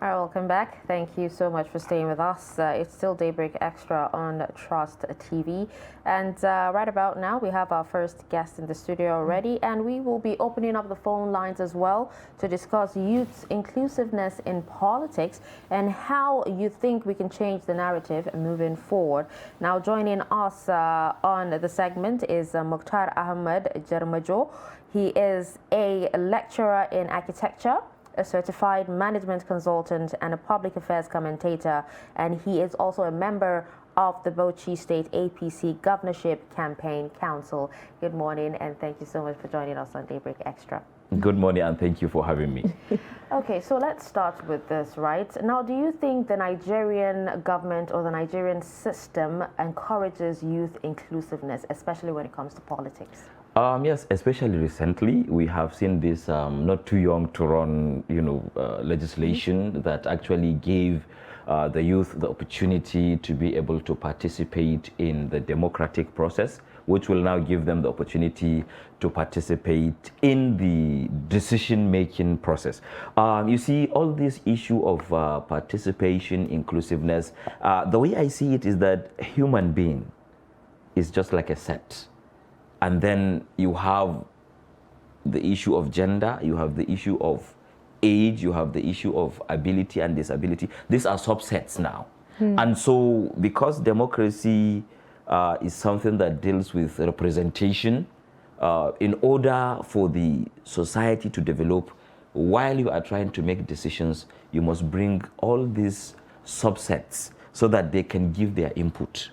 All right, welcome back. Thank you so much for staying with us. It's still Daybreak Extra on Trust TV. And right about now, we have our first guest in the studio already, and we will be opening up the phone lines as well to discuss youth's inclusiveness in politics and how you think we can change the narrative moving forward. Now, joining us on the segment is Mukhtar Ahmed Jarmajo. He is a lecturer in architecture, a certified management consultant, and a public affairs commentator, and he is also a member of the Bauchi State APC Governorship Campaign Council. Good morning, and thank you so much for joining us on Daybreak Extra. Good morning, and thank you for having me. Okay, so let's start with this, right? Now, do you think the Nigerian government or the Nigerian system encourages youth inclusiveness, especially when it comes to politics? Yes, especially recently, we have seen this not too young to run, legislation that actually gave the youth the opportunity to be able to participate in the democratic process, which will now give them the opportunity to participate in the decision-making process. You see, all this issue of participation, inclusiveness, the way I see it is that a human being is just like a set. And then you have the issue of gender, you have the issue of age, you have the issue of ability and disability. These are subsets now. And so because democracy is something that deals with representation, in order for the society to develop, while you are trying to make decisions, you must bring all these subsets so that they can give their input.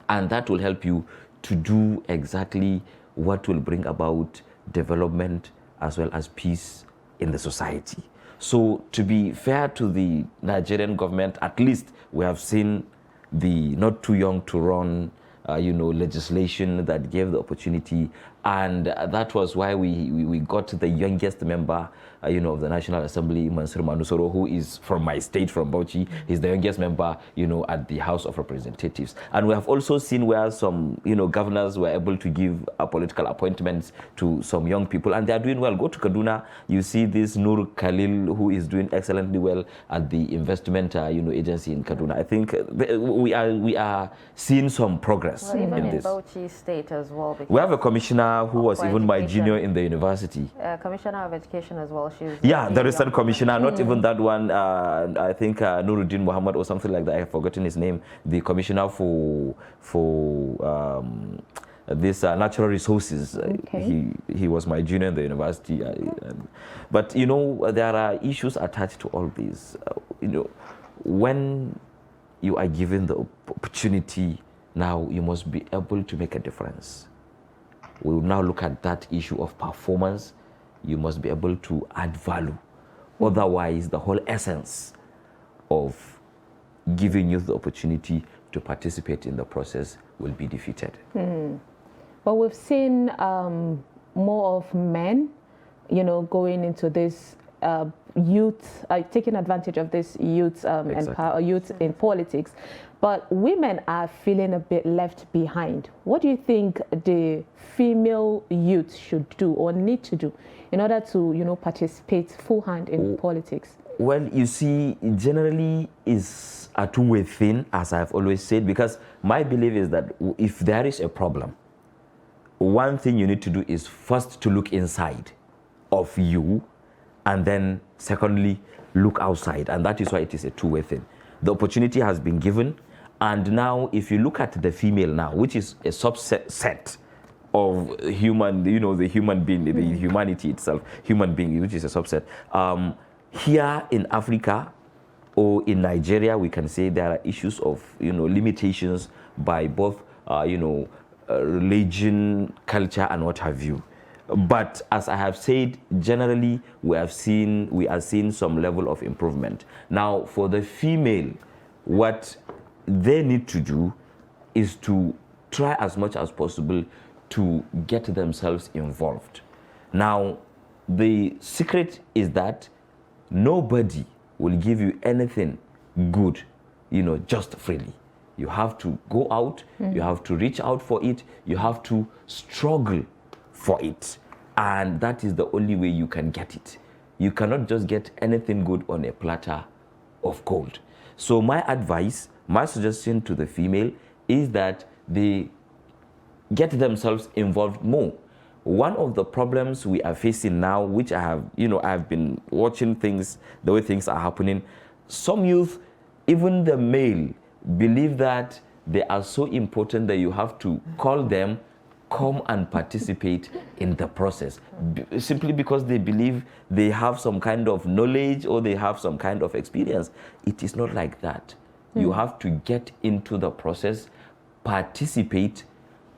And that will help you to do exactly what will bring about development as well as peace in the society. So to be fair to the Nigerian government, at least we have seen the not too young to run legislation that gave the opportunity, and that was why we got the youngest member of the National Assembly, Mansur Manusoro, who is from my state, from Bauchi. He's the youngest member at the House of Representatives. And we have also seen where some governors were able to give political appointments to some young people, and they are doing well. Go to Kaduna, you see this Nur Khalil, who is doing excellently well at the investment agency in Kaduna. I think we are seeing some progress. Well, even in this. Bauchi State as well. We have a commissioner who was even my junior in the university. Commissioner of Education as well. She's the recent commissioner, not even that one. I think Nuruddin Muhammad or something like that. I have forgotten his name. The commissioner for this natural resources. Okay. He was my junior in the university. But there are issues attached to all these. When you are given the opportunity, now you must be able to make a difference. We will now look at that issue of performance. You must be able to add value. Otherwise, the whole essence of giving you the opportunity to participate in the process will be defeated. But we've seen more of men, going into this youth, taking advantage of this youth youth in politics. But women are feeling a bit left behind. What do you think the female youth should do or need to do in order to, participate full hand in politics? Well, you see, generally is a two-way thing, as I've always said, because my belief is that if there is a problem, one thing you need to do is first to look inside of you, and then secondly, look outside. And that is why it is a two-way thing. The opportunity has been given. And now, if you look at the female now, which is a subset of human, the human being, the humanity itself, human being, which is a subset. Here in Africa or in Nigeria, we can say there are issues of, limitations by both, religion, culture, and what have you. But as I have said, generally, we are seeing some level of improvement. Now, for the female, what they need to do is to try as much as possible to get themselves involved. Now, the secret is that nobody will give you anything good, just freely. You have to go out, you have to reach out for it, you have to struggle for it. And that is the only way you can get it. You cannot just get anything good on a platter of gold. So my advice, my suggestion to the female is that they get themselves involved more. One of the problems we are facing now, which I have, I've been watching things, the way things are happening. Some youth, even the male, believe that they are so important that you have to call them, come and participate in the process, simply because they believe they have some kind of knowledge or they have some kind of experience. It is not like that. You have to get into the process, participate,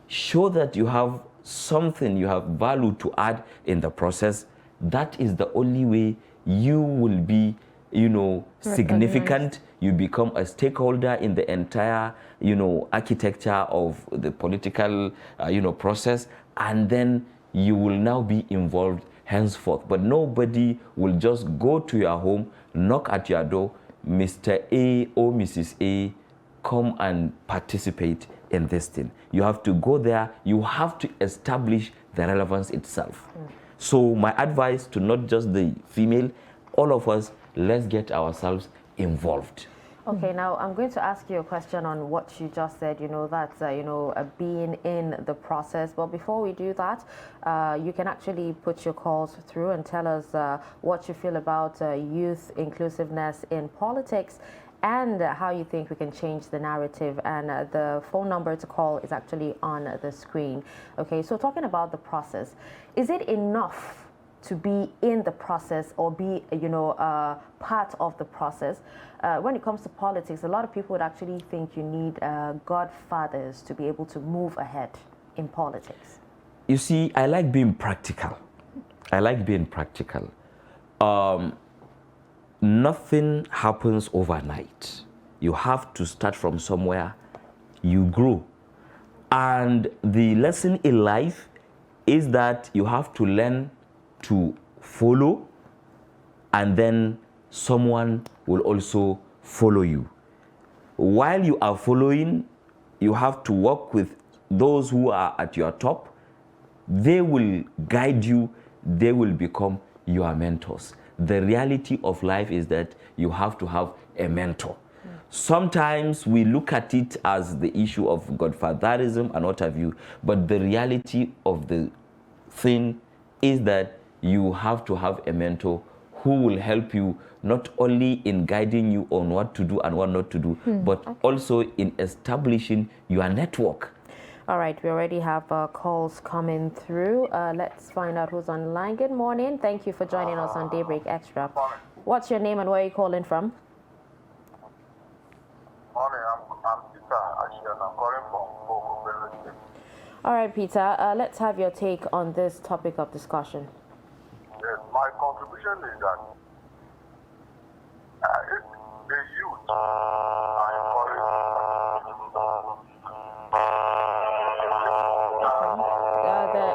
show that you have something, you have value to add in the process. That is the only way you will be, significant. You become a stakeholder in the entire, architecture of the political, process, and then you will now be involved henceforth. But nobody will just go to your home, knock at your door, Mr. A or Mrs. A, come and participate in this thing. You have to go there. You have to establish the relevance itself. So my advice to not just the female, all of us, let's get ourselves involved. Okay, now I'm going to ask you a question on what you just said, that, being in the process. But before we do that, you can actually put your calls through and tell us what you feel about youth inclusiveness in politics and how you think we can change the narrative. And the phone number to call is actually on the screen. Okay, so talking about the process, is it enough to be in the process or be, part of the process? When it comes to politics, a lot of people would actually think you need godfathers to be able to move ahead in politics. You see, I like being practical. Nothing happens overnight. You have to start from somewhere. You grow. And the lesson in life is that you have to learn to follow, and then someone will also follow you. While you are following, you have to work with those who are at your top. They will guide you. They will become your mentors. The reality of life is that you have to have a mentor. Sometimes we look at it as the issue of godfatherism and what have you, but the reality of the thing is that you have to have a mentor who will help you not only in guiding you on what to do and what not to do, but also in establishing your network. All right, we already have calls coming through. Let's find out who's on the line. Good morning. Thank you for joining us on Daybreak Extra. What's your name and where are you calling from? Morning, I'm Peter. I'm calling from. All right, Peter, let's have your take on this topic of discussion. Yes, my contribution is that if the youth are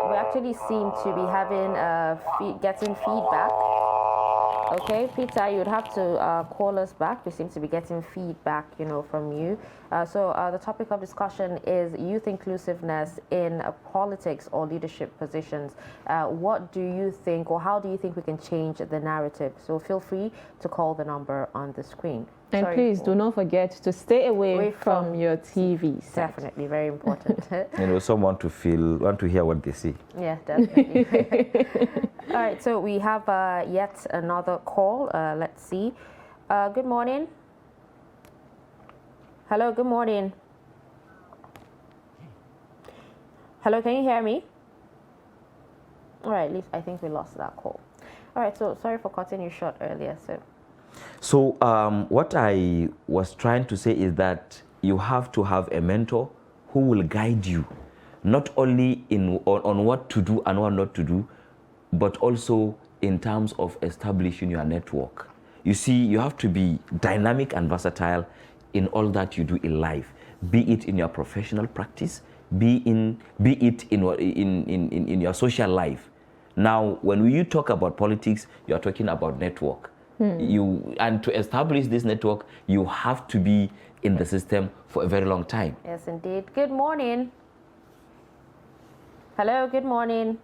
we actually seem to be having getting feedback. Okay, Peter, you would have to call us back. We seem to be getting feedback, from you. So the topic of discussion is youth inclusiveness in politics or leadership positions. What do you think, or how do you think we can change the narrative? So feel free to call the number on the screen. And please do not forget to stay away from your TV set. Definitely, very important. Someone want to hear what they say. Yeah, definitely. All right, so we have yet another call. Let's see. Good morning. Hello, good morning. Hello, can you hear me? All right, at least I think we lost that call. All right, so sorry for cutting you short earlier, sir. So what I was trying to say is that you have to have a mentor who will guide you, not only on what to do and what not to do, but also in terms of establishing your network. You see, you have to be dynamic and versatile in all that you do in life, be it in your professional practice, be it in your social life. Now, when you talk about politics, you are talking about network. And to establish this network, you have to be in the system for a very long time. Yes, indeed. Good morning. Hello, good morning.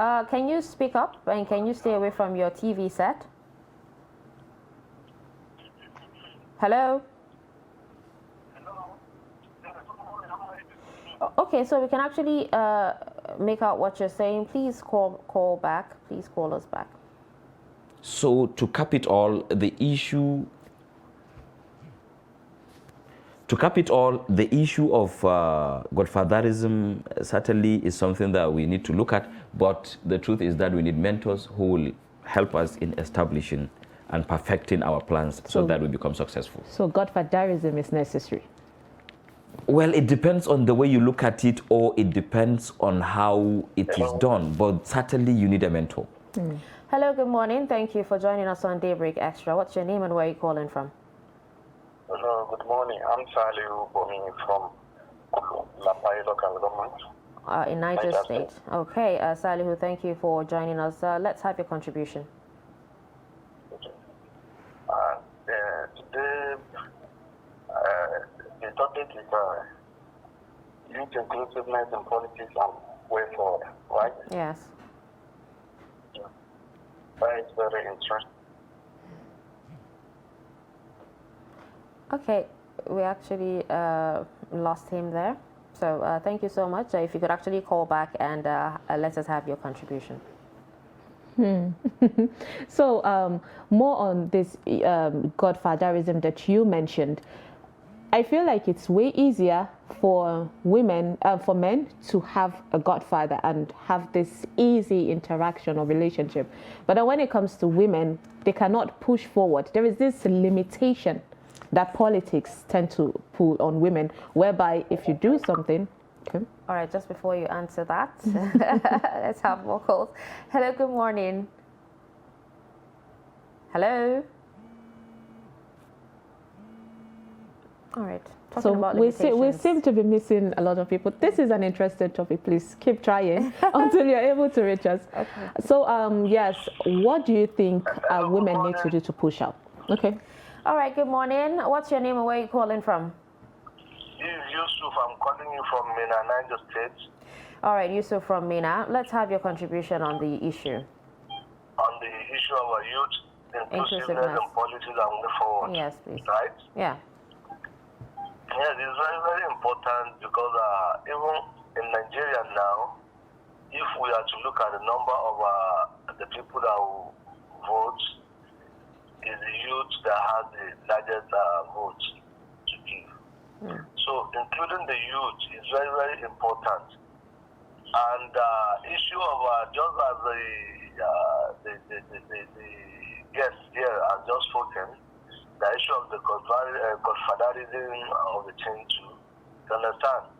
Can you speak up and can you stay away from your TV set? Hello? Okay, so we can actually make out what you're saying. Please call back. Please call us back. So to cap it all, the issue of godfatherism certainly is something that we need to look at, but the truth is that we need mentors who will help us in establishing and perfecting our plans so that we become successful. So godfatherism is necessary? Well, it depends on the way you look at it, or it depends on how it is done, but certainly you need a mentor. Hello, good morning. Thank you for joining us on Daybreak Extra. What's your name and where are you calling from? Hello, good morning. I'm Salihu Bomi from Lapai local government. In Niger State. Okay, Salihu, thank you for joining us. Let's have your contribution. Today, the topic is youth inclusiveness in politics and way forward, right? Yes. That is very interesting. Okay, we actually lost him there. So thank you so much. If you could actually call back and let us have your contribution. So more on this godfatherism that you mentioned. I feel like it's way easier for men to have a godfather and have this easy interaction or relationship. But then when it comes to women, they cannot push forward. There is this limitation that politics tend to put on women, whereby if you do something. Okay. All right, just before you answer that, let's have more calls. Hello, good morning. Hello. All right. So we seem to be missing a lot of people. This is an interesting topic. Please keep trying until you're able to reach us. Okay. So yes, what do you think women need to do to push up? Okay. All right. Good morning. What's your name and where are you calling from? This is Yusuf. I'm calling you from Mina, Niger State. All right, Yusuf from Mina. Let's have your contribution on the issue. On the issue of our youth inclusiveness and politics and way forward. Yes, please. Right? Yeah. Yes, it's very, very important because even in Nigeria now, if we are to look at the number of the people that will vote, is the youth that has the largest vote to give. So including the youth is very, very important. And issue of just as the guest here has just spoken, the issue of the godfatherism of the thing too, to understand,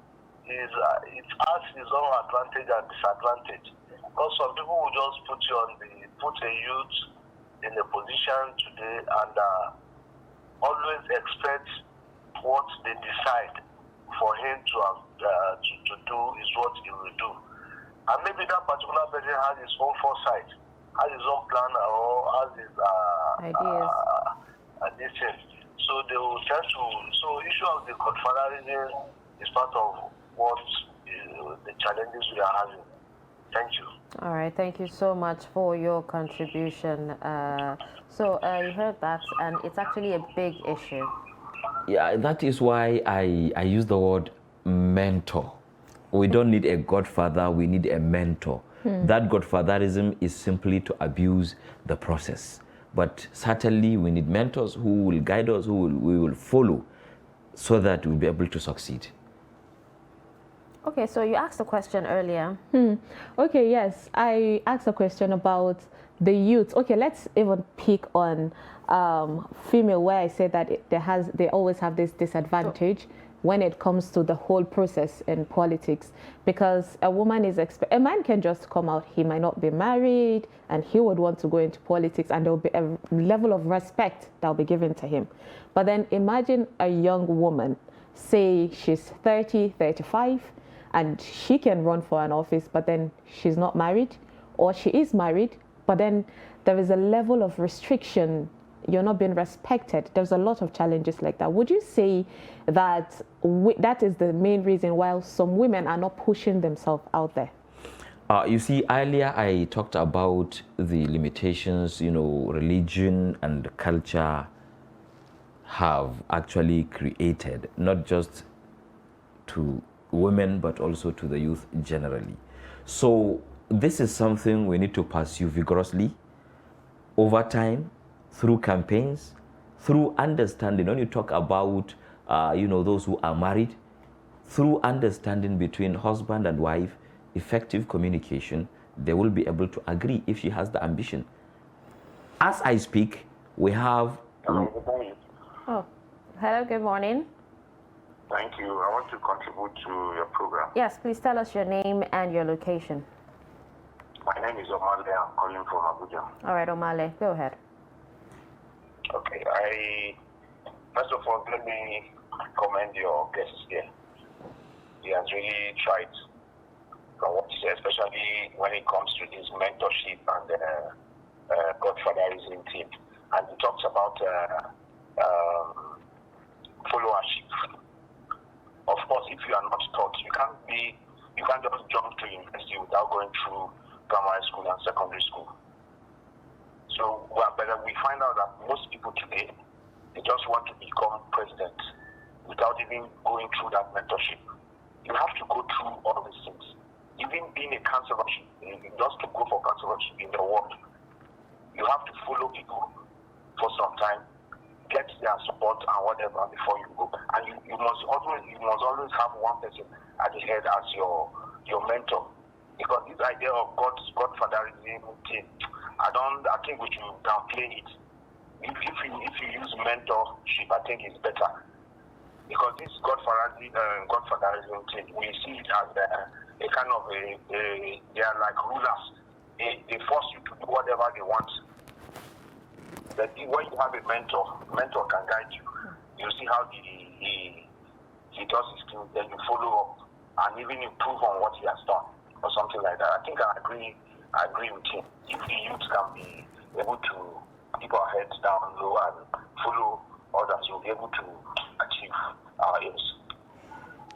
is it has its own advantage and disadvantage. Because some people will just put a youth in a position today and always expect what they decide for him to do is what he will do. And maybe that particular person has his own foresight, has his own plan, or has his ideas. So they will tend to. So issue of the godfatherism is part of what the challenges we are having. Thank you. All right, thank you so much for your contribution. So you heard that, and it's actually a big issue. Yeah, that is why I use the word mentor. We don't need a godfather, we need a mentor. That godfatherism is simply to abuse the process. But certainly we need mentors who will guide us, we will follow, so that we'll be able to succeed. Okay, so you asked a question earlier. Okay, yes, I asked a question about the youth. Okay, let's even pick on female, where I said that they always have this disadvantage when it comes to the whole process in politics, because a woman is a man can just come out, he might not be married, and he would want to go into politics, and there will be a level of respect that will be given to him. But then imagine a young woman, say she's 30, 35, and she can run for an office, but then she's not married, or she is married, but then there is a level of restriction. You're not being respected. There's a lot of challenges like that. Would you say that that is the main reason why some women are not pushing themselves out there? You see, earlier I talked about the limitations, religion and culture have actually created, not just to women, but also to the youth generally. So this is something we need to pursue vigorously over time, through campaigns, through understanding. When you talk about, those who are married, through understanding between husband and wife, effective communication, they will be able to agree if she has the ambition. As I speak, we have... Oh, hello, good morning. Thank you. I want to contribute to your program. Yes, please tell us your name and your location. My name is Omale. I'm calling from Abuja. All right, Omale, go ahead. Okay, first of all, let me commend your guest here. He has really tried from what he said, especially when it comes to this mentorship and godfatherism thing. And he talks about followership. Of course, if you are not taught, you can't just jump to university without going through primary school and secondary school. So, but we find out that most people today, they just want to become president without even going through that mentorship. You have to go through all these things. Even being a councillorship, just to go for councillorship in the world, you have to follow people for some time, get their support and whatever before you go. And you must always have one person at the head as your mentor. Because this idea of godfatherism thing, I think we should downplay it. If you use mentorship, I think it's better. Because this godfatherism thing, we see it as a kind of they are like rulers. They force you to do whatever they want. But when you have a mentor can guide you. You see how he does his thing, then you follow up and even improve on what he has done or something like that. I think I agree with him. If the youth can be able to keep our heads down low and follow others, you'll be able to achieve our aims.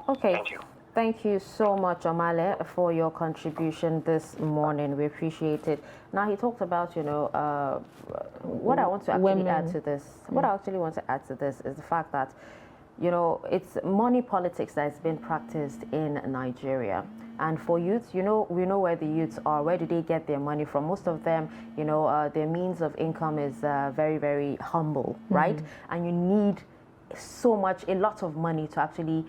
Okay. Thank you. Thank you so much, Omale, for your contribution this morning. We appreciate it. Now, he talked about, what I want to actually add to this. What I actually want to add to this is the fact that, it's money politics that's been practiced in Nigeria. And for youths, we know where the youths are. Where do they get their money from? Most of them, their means of income is very, very humble, right? And you need a lot of money to actually,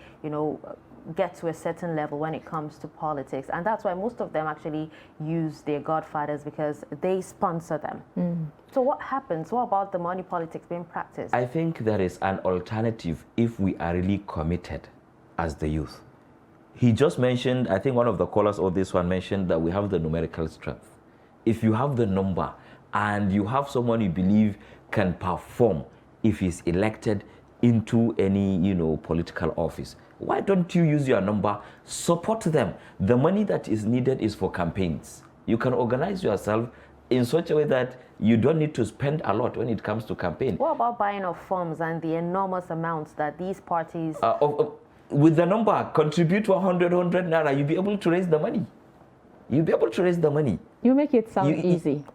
get to a certain level when it comes to politics. And that's why most of them actually use their godfathers, because they sponsor them. So what happens? What about the money politics being practiced? I think there is an alternative if we are really committed as the youth. He just mentioned, I think one of the callers or this one mentioned that we have the numerical strength. If you have the number and you have someone you believe can perform if he's elected into any, political office, why don't you use your number, support them? The money that is needed is for campaigns. You can organize yourself in such a way that you don't need to spend a lot when it comes to campaign. What about buying of forms and the enormous amounts that these parties... with the number, contribute 100 naira, you'll be able to raise the money. You'll be able to raise the money. You make it sound easy.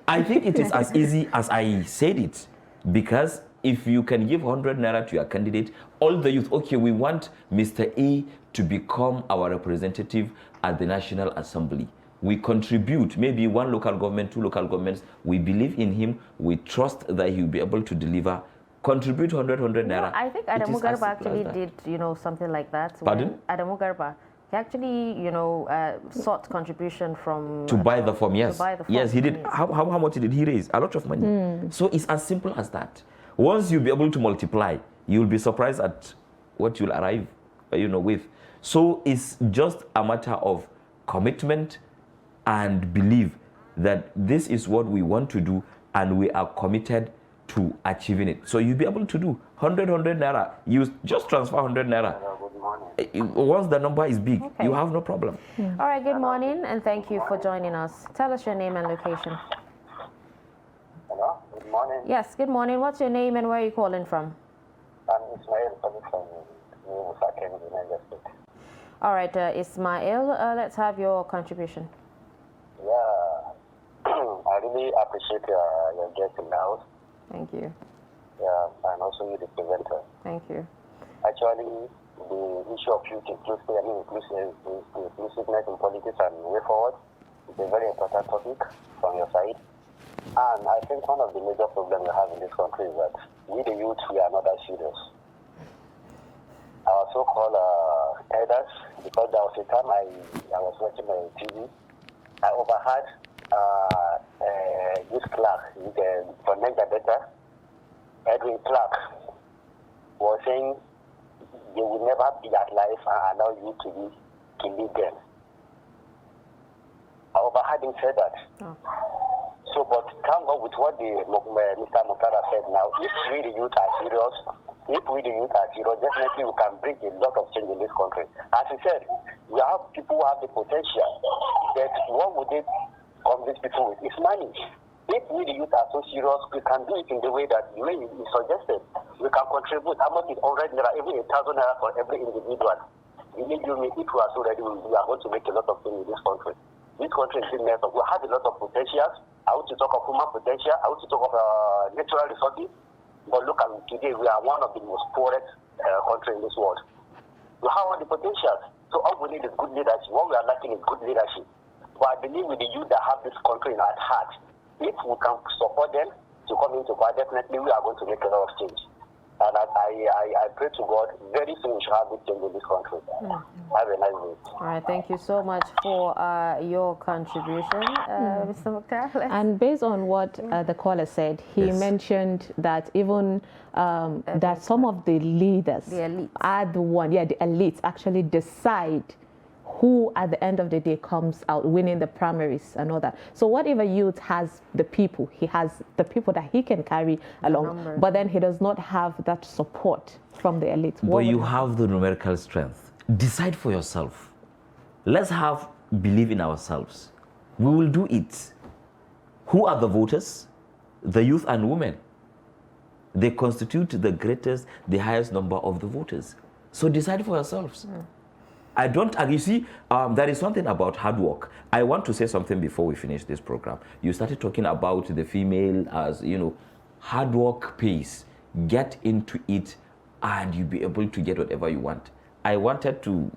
I think it is as easy as I said it, because if you can give 100 naira to your candidate, all the youth, okay, we want Mr. A to become our representative at the National Assembly. We contribute, maybe one local government, two local governments, we believe in him, we trust that he will be able to deliver. Contribute 100 naira. I think Adamu Garba actually did, something like that. Pardon? Adamu Garba, he actually, sought contribution from... To buy the form, yes. To buy the form. Yes, he did. How much did he raise? A lot of money. So it's as simple as that. Once you'll be able to multiply, you'll be surprised at what you'll arrive, with. So it's just a matter of commitment and belief that this is what we want to do and we are committed to achieving it. So you'll be able to do 100 naira. You just transfer 100 naira. Once the number is big, you have no problem. All right, good morning, and thank you for joining us. Tell us your name and location. Hello, good morning. Yes, good morning. What's your name and where are you calling from? I'm Ismail calling from New United States. All right, Ismail, let's have your contribution. Yeah, I really appreciate your guest in the house. Thank you. Yeah, and also you, the presenter. Thank you. Actually, the issue of youth inclusiveness in politics and way forward is a very important topic from your side. And I think one of the major problems we have in this country is that we, the youth, we are not that serious. Our so-called elders, because there was a time I was watching my TV, I overheard this clerk, from Niger Delta, Edwin Clark, was saying they will never be alive and allow you to lead them. I overheard him say that. Oh. So, but thank God with what Mr. Mutara said now, if we the youth are serious, definitely we can bring a lot of change in this country. As he said, we have people who have the potential, but what would they convince people with? It's money. If we the youth are so serious, we can do it in the way that you suggested. We can contribute. How much is 100 naira, even 1,000 naira for every individual. Believe you me, if we are so ready, we are going to make a lot of things in this country. This country is messed up. We have a lot of potentials. I want to talk of human potential. I want to talk of natural resources. But look at today, we are one of the most poorest countries in this world. We have all the potentials. So all we need is good leadership. What we are lacking is good leadership. But I believe with the youth that have this country at heart, if we can support them to come into power, definitely we are going to make a lot of change. And I pray to God, very soon we should have this change in this country. Have a nice day. All right, thank you so much for your contribution, Mr. Mukhtar. And based on what the caller said, he mentioned that even that some of the leaders are the elites actually decide who at the end of the day comes out winning the primaries and all that. So whatever youth has the people, he has the people that he can carry along, but then he does not have that support from the elite. But you have the numerical strength. Decide for yourself. Let's have believe in ourselves. We will do it. Who are the voters? The youth and women. They constitute the highest number of the voters. So decide for yourselves. I don't, you see, there is something about hard work. I want to say something before we finish this program. You started talking about the female as, hard work pays. Get into it and you'll be able to get whatever you want. I wanted to,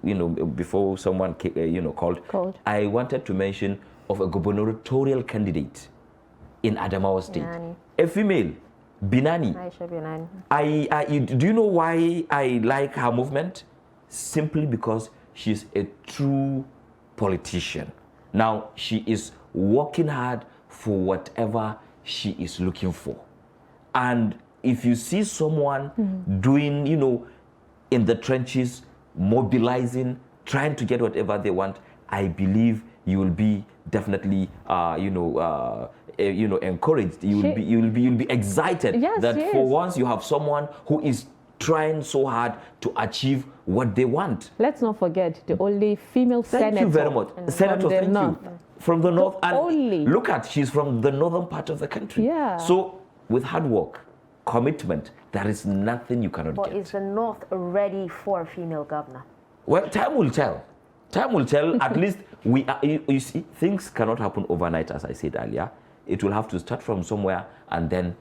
before someone, called, I wanted to mention of a gubernatorial candidate in Adamawa State. Binani. A female, Binani. Aisha Binani. Do you know why I like her movement? Simply because she's a true politician. Now, she is working hard for whatever she is looking for. And if you see someone doing, in the trenches, mobilizing, trying to get whatever they want, I believe you will be definitely, encouraged. You'll be excited that for once you have someone who is trying so hard to achieve what they want. Let's not forget the only female senator. Thank you very much. Senator, thank you. From the north. And only. Look at, she's from the northern part of the country. Yeah. So with hard work, commitment, there is nothing you cannot get. But is the north ready for a female governor? Well, time will tell. Time will tell. At least we are, you see, things cannot happen overnight, as I said earlier. It will have to start from somewhere and then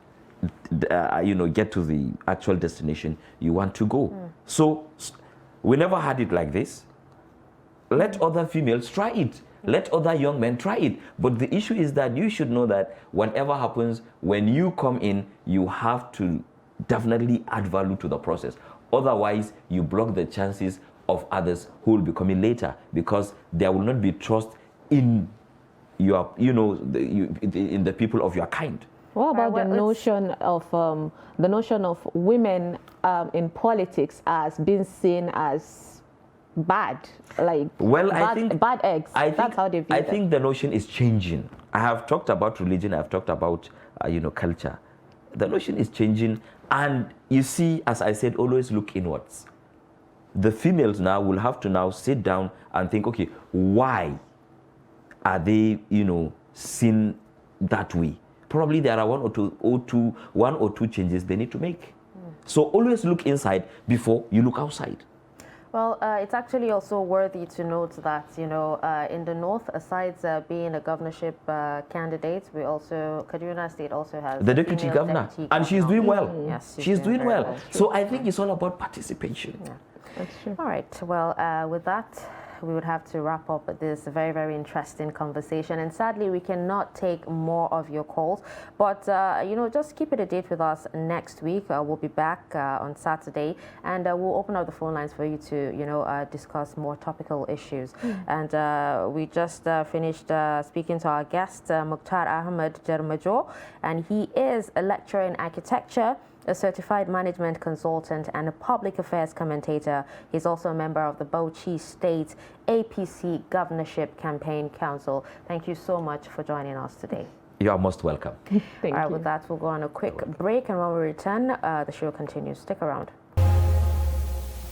get to the actual destination you want to go. So we never had it like this. Let other females try it. Let other young men try it. But the issue is that you should know that whenever happens, when you come in, you have to definitely add value to the process. Otherwise, you block the chances of others who will be coming later, because there will not be trust in your, in the people of your kind. What about the notion of women in politics as being seen as bad, bad eggs? That's how they view I think the notion is changing. I have talked about religion. I have talked about culture. The notion is changing, and you see, as I said, always look inwards. The females now will have to now sit down and think, okay, why are they seen that way? Probably there are one or two changes they need to make. So always look inside before you look outside. Well, it's actually also worthy to note that, in the north, aside being a governorship candidate, Kaduna State also has the a deputy female governor, deputy and she's doing well. Yes, she's doing very well. So I think it's all about participation. Yeah. That's true. All right. Well, with that, we would have to wrap up this very, very interesting conversation. And sadly, we cannot take more of your calls. But, just keep it a date with us next week. We'll be back on Saturday. And we'll open up the phone lines for you to, discuss more topical issues. And we just finished speaking to our guest, Mukhtar Ahmed Jarmajo. And he is a lecturer in architecture, a certified management consultant, and a public affairs commentator. He's also a member of the Bauchi State APC Governorship Campaign Council. Thank you so much for joining us today. You are most welcome. Thank All right, you. with that, we'll go on a quick break, and when we return, the show continues. Stick around.